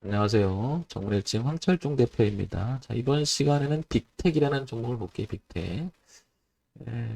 안녕하세요. 정밀증 황철중 대표입니다. 자, 이번 시간에는 빅텍이라는 종목을 볼게요. 빅텍. 에,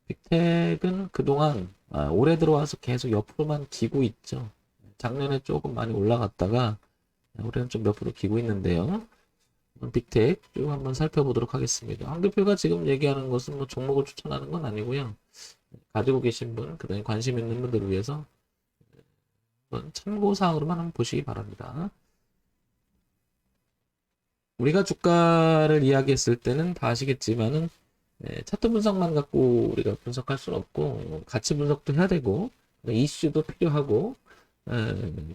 빅텍은 그동안 올해 들어와서 계속 옆으로만 기고 있죠. 작년에 조금 많이 올라갔다가 올해는 좀 옆으로 기고 있는데요. 빅텍 쭉 한번 살펴보도록 하겠습니다. 황 대표가 지금 얘기하는 것은 뭐 종목을 추천하는 건 아니고요. 가지고 계신 분, 그다음에 관심 있는 분들을 위해서 한번 참고사항으로만 한번 보시기 바랍니다. 우리가 주가를 이야기했을 때는 다 아시겠지만은 차트 분석만 갖고 우리가 분석할 수는 없고 가치 분석도 해야 되고 이슈도 필요하고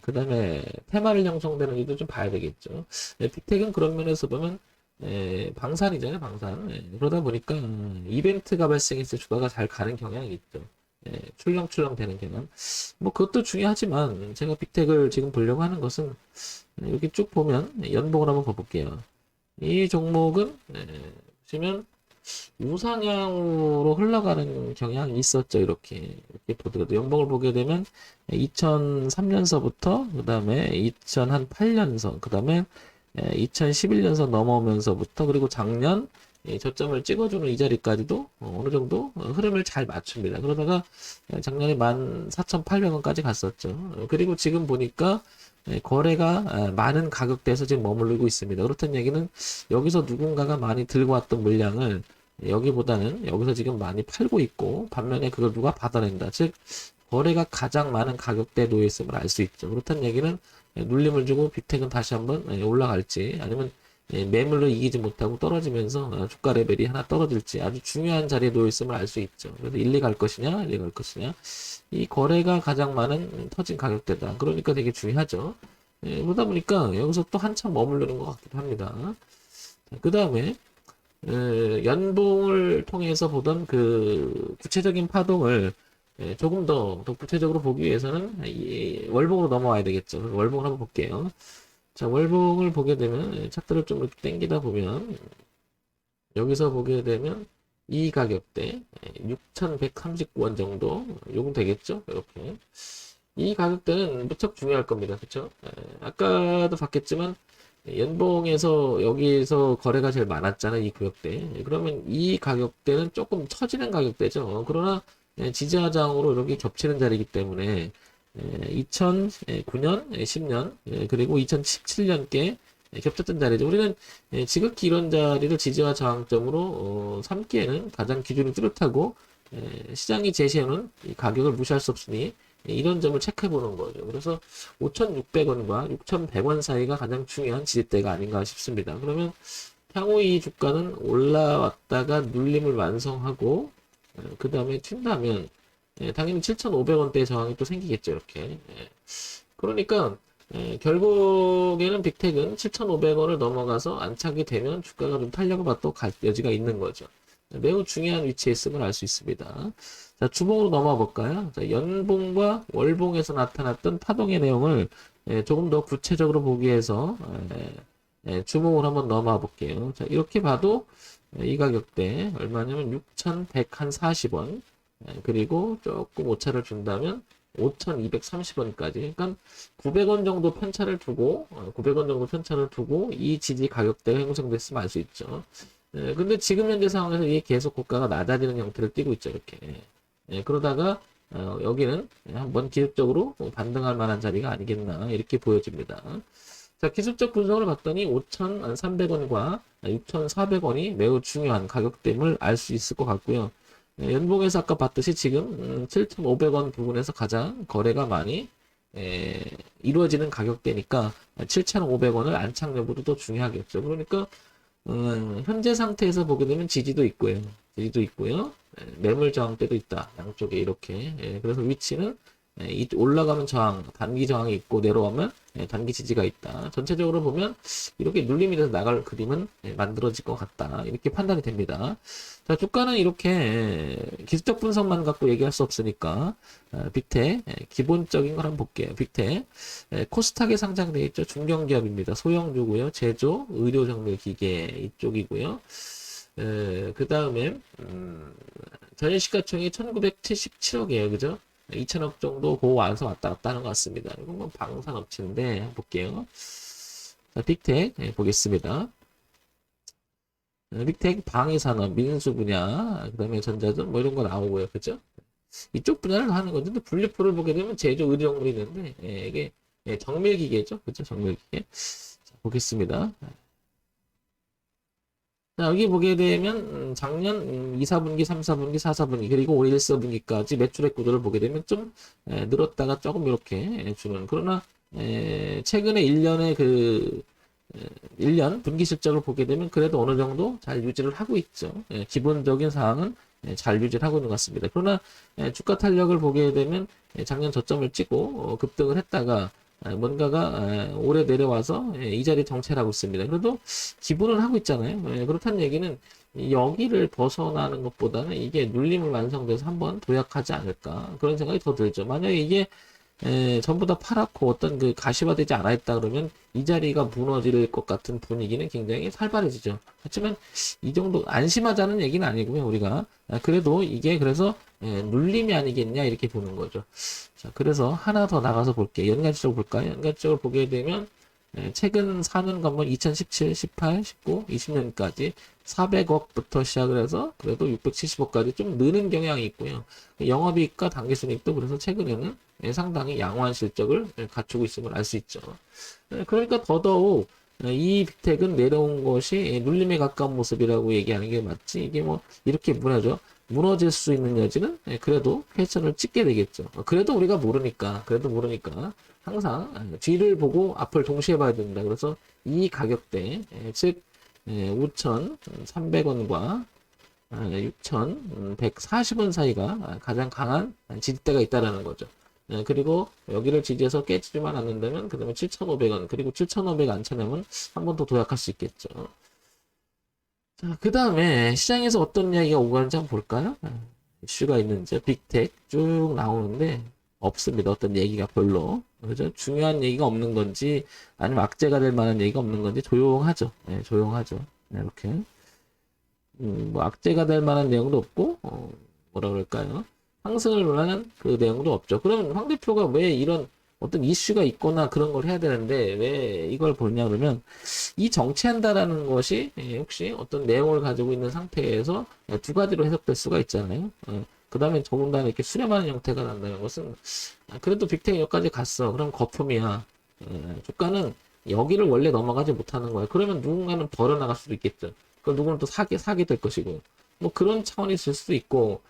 그 다음에 테마를 형성되는 일도 좀 봐야 되겠죠. 빅텍은 그런 면에서 보면 방산이잖아요, 방산. 그러다 보니까 이벤트가 발생했을 때 주가가 잘 가는 경향이 있죠. 출렁출렁 되는 경향. 뭐 그것도 중요하지만 제가 빅텍을 지금 보려고 하는 것은 여기 쭉 보면 연봉을 한번 봐볼게요. 이 종목은 보시면 우상향으로 흘러가는 경향이 있었죠. 이렇게 보더라도 연봉을 보게 되면 2003년서부터 그 다음에 2008년서 그 다음에 2011년서 넘어오면서부터 그리고 작년 저점을 찍어주는 이 자리까지도 어느 정도 흐름을 잘 맞춥니다. 그러다가 작년에 14,800원까지 갔었죠. 그리고 지금 보니까 거래가 많은 가격대에서 지금 머무르고 있습니다. 그렇다는 얘기는 여기서 누군가가 많이 들고 왔던 물량을 여기보다는 여기서 지금 많이 팔고 있고 반면에 그걸 누가 받아낸다. 즉 거래가 가장 많은 가격대에 놓여 있음을 알 수 있죠. 그렇다는 얘기는 눌림을 주고 빅텍은 다시 한번 올라갈지 아니면 매물로 이기지 못하고 떨어지면서 주가 레벨이 하나 떨어질지 아주 중요한 자리에 놓여 있음을 알 수 있죠. 그래서 1, 2 갈 것이냐, 1, 2 갈 것이냐. 이 거래가 가장 많은 터진 가격대다. 그러니까 되게 중요하죠. 그러다 보니까 여기서 또 한참 머무르는 것 같기도 합니다. 그 다음에 연봉을 통해서 보던 그 구체적인 파동을 조금 더 구체적으로 보기 위해서는 이 월봉으로 넘어와야 되겠죠. 월봉을 한번 볼게요. 자, 월봉을 보게 되면 차트를 좀 이렇게 당기다 보면 여기서 보게 되면 이 가격대 6,139원 정도 요금 되겠죠? 이렇게 이 가격대는 무척 중요할 겁니다. 그렇죠? 아까도 봤겠지만 연봉에서 여기서 거래가 제일 많았잖아요. 이 구역대. 그러면 이 가격대는 조금 처지는 가격대죠. 그러나 지지하장으로 이렇게 겹치는 자리이기 때문에 2009년, 10년, 그리고 2017년께 겹쳤던 자리죠. 우리는 지극히 이런 자리를 지지와 저항점으로 삼기에는 가장 기준이 뚜렷하고 시장이 제시하는 이 가격을 무시할 수 없으니 이런 점을 체크해 보는 거죠. 그래서 5,600원과 6,100원 사이가 가장 중요한 지지대가 아닌가 싶습니다. 그러면 향후 이 주가는 올라왔다가 눌림을 완성하고 그 다음에 튄다면 당연히 7,500원대 저항이 또 생기겠죠. 이렇게. 그러니까 결국에는 빅텍은 7,500원을 넘어가서 안착이 되면 주가가 좀 탄력을 또 갈 여지가 있는 거죠. 매우 중요한 위치에 있음을 알 수 있습니다. 자, 주봉으로 넘어가 볼까요? 자, 연봉과 월봉에서 나타났던 파동의 내용을 조금 더 구체적으로 보기 위해서 주봉으로 한번 넘어가 볼게요. 자, 이렇게 봐도 이 가격대 얼마냐면 6,140원 그리고 조금 오차를 준다면 5,230원까지. 그러니까 900원 정도 편차를 두고 900원 정도 편차를 두고 이 지지 가격대가 형성됐으면 알 수 있죠. 근데 지금 현재 상황에서 이게 계속 고가가 낮아지는 형태를 띠고 있죠. 이렇게. 그러다가 여기는 한번 기술적으로 반등할 만한 자리가 아니겠나 이렇게 보여집니다. 자, 기술적 분석을 봤더니 5,300원과 6,400원이 매우 중요한 가격대임을 알 수 있을 것 같고요. 연봉에서 아까 봤듯이 지금 7,500원 부분에서 가장 거래가 많이 이루어지는 가격대니까 7,500원을 안착 여부도 더 중요하겠죠. 그러니까 현재 상태에서 보게 되면 지지도 있고요. 지지도 있고요. 매물 저항대도 있다. 양쪽에 이렇게. 그래서 위치는 올라가면 저항, 단기 저항이 있고 내려오면 단기 지지가 있다. 전체적으로 보면 이렇게 눌림이 돼서 나갈 그림은 만들어질 것 같다. 이렇게 판단이 됩니다. 자, 주가는 이렇게 기술적 분석만 갖고 얘기할 수 없으니까 빅텍 기본적인 걸 한번 볼게요. 빅텍 코스닥에 상장되어 있죠. 중견기업입니다. 소형주고요. 제조, 의료정밀 기계 이쪽이고요. 그 다음에 전일시가총액이 1977억이에요. 그죠? 2천억 정도 고 와서 왔다 갔다 하는 것 같습니다. 이건 뭐 방산업체인데 한번 볼게요. 자, 빅텍 보겠습니다. 빅텍 방위산업, 민수 분야, 그 다음에 전자전 뭐 이런 거 나오고요. 그죠? 이쪽 분야를 하는 건데, 또 분류표를 보게 되면 제조 의료용물이 있는데, 이게 정밀기계죠. 그죠? 정밀기계. 자, 보겠습니다. 자, 여기 보게 되면 작년 2, 4분기, 3, 4분기, 4, 4분기 그리고 올 1, 4분기까지 매출액 구조를 보게 되면 좀 늘었다가 조금 이렇게 주는 그러나 최근에 1년의 그 1년 분기 실적을 보게 되면 그래도 어느 정도 잘 유지를 하고 있죠. 기본적인 사항은 잘 유지를 하고 있는 것 같습니다. 그러나 주가 탄력을 보게 되면 작년 저점을 찍고 급등을 했다가 뭔가가 올해 내려와서 이 자리에 정체를 하고 있습니다. 그래도 기본은 하고 있잖아요. 그렇다는 얘기는 여기를 벗어나는 것보다는 이게 눌림을 완성돼서 한번 도약하지 않을까 그런 생각이 더 들죠. 만약에 이게 전부 다 파랗고 어떤 그 가시화되지 않아 있다 그러면 이 자리가 무너질 것 같은 분위기는 굉장히 살벌해지죠. 하지만 이 정도 안심하자는 얘기는 아니고요. 우리가 그래도 이게 그래서 눌림이 아니겠냐 이렇게 보는 거죠. 자, 그래서 하나 더 나가서 볼게요. 연간지적으로 볼까요? 연간지적으로 보게 되면 최근 4년간 2017, 18, 19, 20년까지 400억부터 시작을 해서 그래도 670억까지 좀 느는 경향이 있고요. 영업이익과 당기순이익도 그래서 최근에는 상당히 양호한 실적을 갖추고 있음을 알 수 있죠. 그러니까 더더욱 이 빅텍은 내려온 것이 눌림에 가까운 모습이라고 얘기하는 게 맞지. 이게 뭐 이렇게 무너질 수 있는 여지는 그래도 회전을 찍게 되겠죠. 그래도 우리가 모르니까, 항상 뒤를 보고 앞을 동시에 봐야 된다. 그래서 이 가격대, 즉 5,300원과 6,140원 사이가 가장 강한 지지대가 있다라는 거죠. 그리고 여기를 지지해서 깨지지만 않는다면 그 다음에 7,500원 그리고 7,500원 안 쳐내면 한 번 더 도약할 수 있겠죠. 자, 그 다음에 시장에서 어떤 이야기가 오고 가는지 한번 볼까요? 이슈가 있는지 빅텍 쭉 나오는데 없습니다. 어떤 얘기가 별로. 그죠? 중요한 얘기가 없는 건지 아니면 악재가 될 만한 얘기가 없는 건지 조용하죠. 네, 조용하죠. 네, 이렇게. 뭐 악재가 될 만한 내용도 없고 뭐라 그럴까요? 상승을 논하는 그 내용도 없죠. 그러면 황 대표가 왜 이런 어떤 이슈가 있거나 그런 걸 해야 되는데 왜 이걸 보냐 그러면 이 정체한다라는 것이 혹시 어떤 내용을 가지고 있는 상태에서 두 가지로 해석될 수가 있잖아요. 그 다음에 더군다나 이렇게 수렴하는 형태가 난다는 것은 그래도 빅텍 여기까지 갔어. 그럼 거품이야. 주가는 여기를 원래 넘어가지 못하는 거야. 그러면 누군가는 벌어나갈 수도 있겠죠. 그걸 누구는 또 사게 될 것이고. 뭐 그런 차원이 있을 수도 있고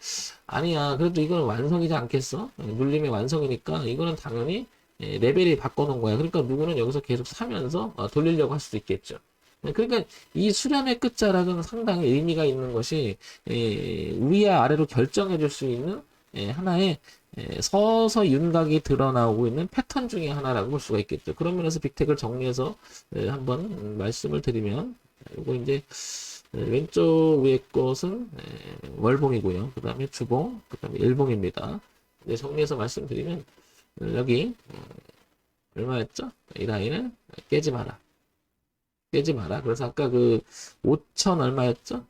아니야 그래도 이건 완성이지 않겠어? 눌림의 완성이니까 이거는 당연히 레벨이 바꿔놓은 거야. 그러니까 누구는 여기서 계속 사면서 돌리려고 할 수도 있겠죠. 그러니까 이 수렴의 끝자락은 상당히 의미가 있는 것이 위와 아래로 결정해 줄 수 있는 하나의 서서 윤곽이 드러나오고 있는 패턴 중에 하나라고 볼 수가 있겠죠. 그런 면에서 빅텍을 정리해서 한번 말씀을 드리면 이거 이제 왼쪽 위에 것은 월봉이고요. 그 다음에 주봉, 그 다음에 일봉입니다. 정리해서 말씀드리면 여기 얼마였죠? 이 라인을 깨지 마라. 깨지 마라. 그래서 아까 그 5천 얼마였죠?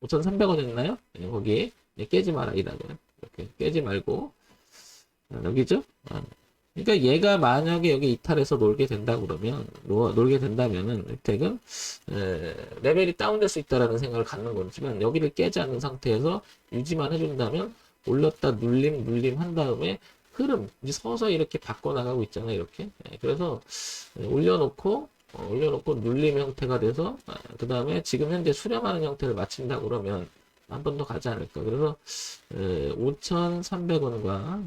5,300원이었나요? 거기 깨지 마라 이 라인. 이렇게 깨지 말고 여기죠? 그러니까 얘가 만약에 여기 이탈해서 놀게 된다 그러면 놀게 된다면은 빅텍은 레벨이 다운될 수 있다라는 생각을 갖는 거지만 여기를 깨지 않는 상태에서 유지만 해준다면 올렸다 눌림 한 다음에 흐름 이제 서서히 이렇게 바꿔 나가고 있잖아요. 이렇게 그래서 올려놓고 눌림 형태가 돼서 그 다음에 지금 현재 수렴하는 형태를 마친다 그러면 한 번 더 가지 않을까. 그래서 5,300원과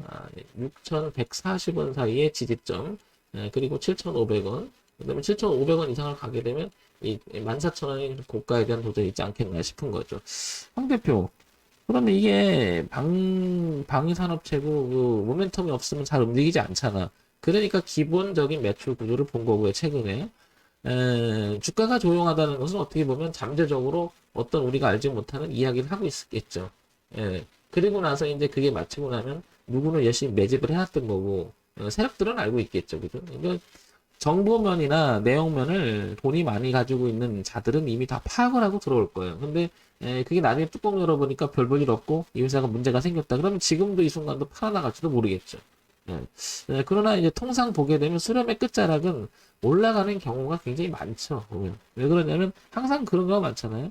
6,140원 사이의 지지점 그리고 7,500원 그 다음에 7,500원 이상을 가게 되면 이 14,000원이 고가에 대한 도전이 있지 않겠나 싶은 거죠. 황 대표 그러면 이게 방위산업체고 그 모멘텀이 없으면 잘 움직이지 않잖아. 그러니까 기본적인 매출 구조를 본 거고요. 최근에 주가가 조용하다는 것은 어떻게 보면 잠재적으로 어떤 우리가 알지 못하는 이야기를 하고 있겠죠. 그리고 나서 이제 그게 마치고 나면 누구는 열심히 매집을 해놨던 거고 세력들은 알고 있겠죠. 그죠? 그러니까 정보면이나 내용면을 돈이 많이 가지고 있는 자들은 이미 다 파악을 하고 들어올 거예요. 근데 그게 나중에 뚜껑 열어보니까 별 볼 일 없고 이 회사가 문제가 생겼다. 그러면 지금도 이 순간도 팔아나갈지도 모르겠죠. 예. 그러나 이제 통상 보게 되면 수렴의 끝자락은 올라가는 경우가 굉장히 많죠. 보면. 왜 그러냐면 항상 그런 경우가 많잖아요.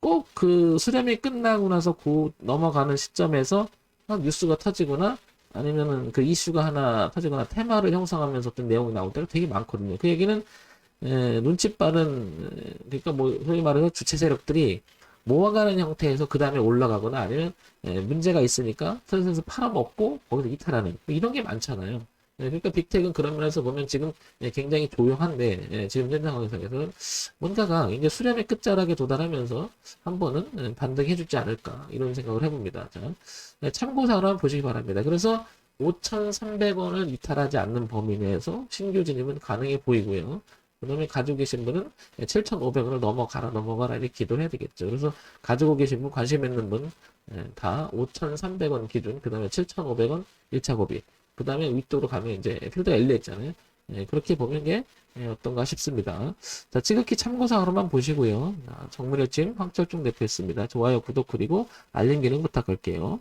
꼭 그 수렴이 끝나고 나서 넘어가는 시점에서 뉴스가 터지거나 아니면은 그 이슈가 하나 터지거나 테마를 형성하면서 어떤 내용이 나올 때가 되게 많거든요. 그 얘기는 눈치 빠른 그러니까 뭐 소위 말해서 주체 세력들이 모아가는 형태에서 그 다음에 올라가거나 아니면 문제가 있으니까 슬슬 팔아먹고 거기서 이탈하는 이런 게 많잖아요. 그러니까 빅텍은 그런 면에서 보면 지금 굉장히 조용한데 지금 현 상황에서는 뭔가가 이제 수렴의 끝자락에 도달하면서 한 번은 반등해주지 않을까 이런 생각을 해봅니다. 자, 참고사항을 한번 보시기 바랍니다. 그래서 5,300원을 이탈하지 않는 범위 내에서 신규 진입은 가능해 보이고요. 그다음에 가지고 계신 분은 7,500원을 넘어가라 이렇게 기도를 해야 되겠죠. 그래서 가지고 계신 분, 관심 있는 분 다 5,300원 기준, 그 다음에 7,500원 1차 고비, 그 다음에 위쪽으로 가면 이제 필드가 열려 있잖아요. 그렇게 보는 게 어떤가 싶습니다. 자, 지극히 참고사항으로만 보시고요. 정문일침 황철중 대표였습니다. 좋아요, 구독 그리고 알림 기능 부탁할게요.